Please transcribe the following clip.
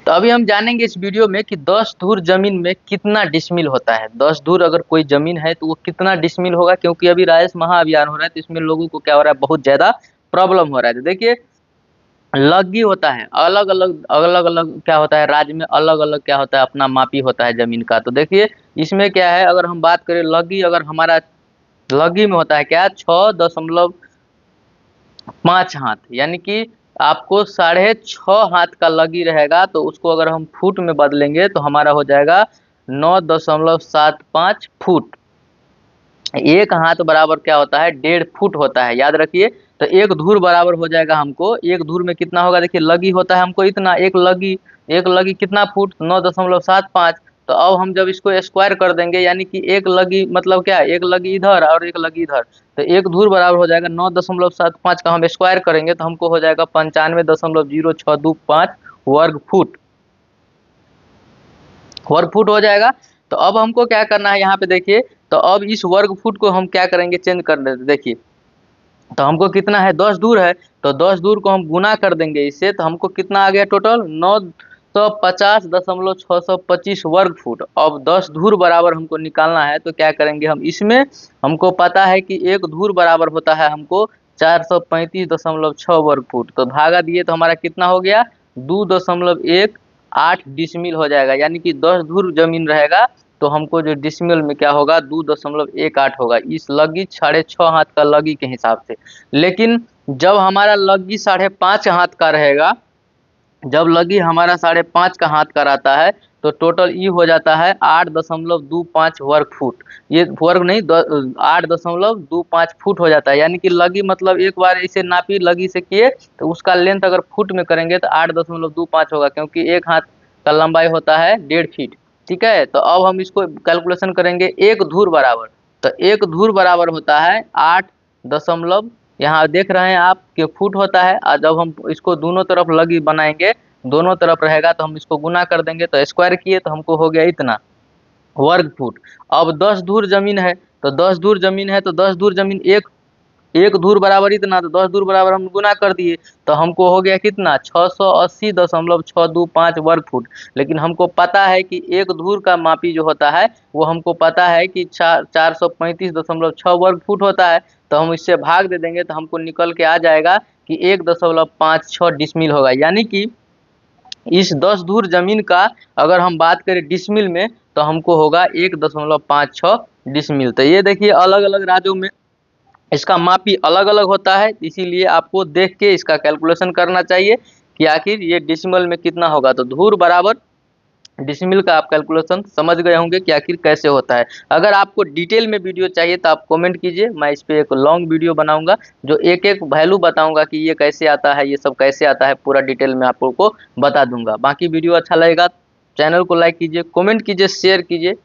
तो अभी हम जानेंगे इस वीडियो में कि 10 धूर जमीन में कितना डिसमिल होता है। 10 धूर अगर कोई जमीन है तो वो कितना डिसमिल होगा, क्योंकि अभी राजस्व महाअभियान हो रहा है तो इसमें लोगों को क्या हो रहा है, बहुत ज्यादा प्रॉब्लम हो रहा है। तो देखिए, लग्गी होता है, अलग अलग अलग अलग क्या होता है, राज्य में अलग अलग क्या होता है, अपना मापी होता है जमीन का। तो देखिए इसमें क्या है, अगर हम बात करें लग्गी, अगर हमारा लग्गी में होता है क्या, 6.5 हाथ, यानी कि आपको 6.5 हाथ का लगी रहेगा। तो उसको अगर हम फुट में बदलेंगे तो हमारा हो जाएगा 9.75 फुट। एक हाथ बराबर क्या होता है, 1.5 फुट होता है, याद रखिए। तो एक धूर बराबर हो जाएगा हमको, एक धूर में कितना होगा, देखिए लगी होता है हमको इतना, एक लगी कितना फुट, 9.75। तो अब हम जब इसको स्क्वायर कर देंगे, यानी कि एक लगी मतलब क्या, एक लगी इधर और एक लगी इधर, तो एक धूर बराबर हो जाएगा 9.75 का हम स्क्वायर करेंगे तो हमको हो जाएगा 95.0625 वर्ग फुट हो जाएगा। तो अब हमको क्या करना है यहाँ पे देखिए, तो अब इस वर्ग फुट को हम क्या करेंगे, चेंज कर देते। देखिए तो हमको कितना है, 10 दूर है, तो 10 दूर को हम गुना कर देंगे इससे, तो हमको कितना आ गया टोटल, 950.625 वर्ग फुट। अब 10 धूर बराबर हमको निकालना है, तो क्या करेंगे हम, इसमें हमको पता है कि एक धूर बराबर होता है हमको 435.6 वर्ग फुट। तो धागा दिए तो हमारा कितना हो गया, 2.18 डिसमिल हो जाएगा। यानी कि 10 धूर जमीन रहेगा तो हमको जो डिसमिल में क्या होगा, 2.18 होगा, इस लगी 6.5 हाथ का लगी के हिसाब से। लेकिन जब हमारा लगी 5.5 हाथ का रहेगा, जब लगी हमारा 5.5 का हाथ का रहता है, तो टोटल ई हो जाता है 8.25 वर्ग फुट। ये वर्ग नहीं, 8.25 फुट हो जाता है। यानी कि लगी मतलब एक बार इसे नापी लगी से किए, तो उसका लेंथ अगर फुट में करेंगे तो 8.25 होगा, क्योंकि एक हाथ का लंबाई होता है 1.5 फीट। ठीक है, तो अब हम इसको कैलकुलेशन करेंगे एक धूर बराबर। तो एक धूर बराबर होता है 8 दशमलव, यहाँ देख रहे हैं आप कि फुट होता है, और जब हम इसको दोनों तरफ लगी बनाएंगे, दोनों तरफ रहेगा तो हम इसको गुना कर देंगे, तो स्क्वायर किए तो हमको हो गया इतना वर्ग फुट। अब 10 धूर जमीन है, तो 10 धूर जमीन है तो 10 धूर जमीन एक एक धूर बराबर इतना, तो 10 धूर बराबर हम गुना कर दिए तो हमको हो गया कितना, 680.625 वर्ग फुट। लेकिन हमको पता है कि एक धूर का मापी जो होता है वो हमको पता है कि 435.6 वर्ग फुट होता है। तो हम इससे भाग दे देंगे तो हमको निकल के आ जाएगा कि 1.56 डिसमिल होगा। यानी कि इस 10 धूर जमीन का अगर हम बात करें डिसमिल में, तो हमको होगा 1.56 डिसमिल। तो ये देखिए अलग अलग राज्यों में इसका मापी अलग अलग होता है, इसीलिए आपको देख के इसका कैलकुलेशन करना चाहिए कि आखिर ये डिसिमल में कितना होगा। तो धूर बराबर डिसिमल का आप कैलकुलेशन समझ गए होंगे कि आखिर कैसे होता है। अगर आपको डिटेल में वीडियो चाहिए तो आप कमेंट कीजिए, मैं इस पर एक लॉन्ग वीडियो बनाऊंगा जो एक एक वैल्यू बताऊंगा कि ये कैसे आता है, ये सब कैसे आता है, पूरा डिटेल में आप लोग को बता दूंगा। बाकी वीडियो अच्छा लगेगा चैनल को लाइक कीजिए, कमेंट कीजिए, शेयर कीजिए।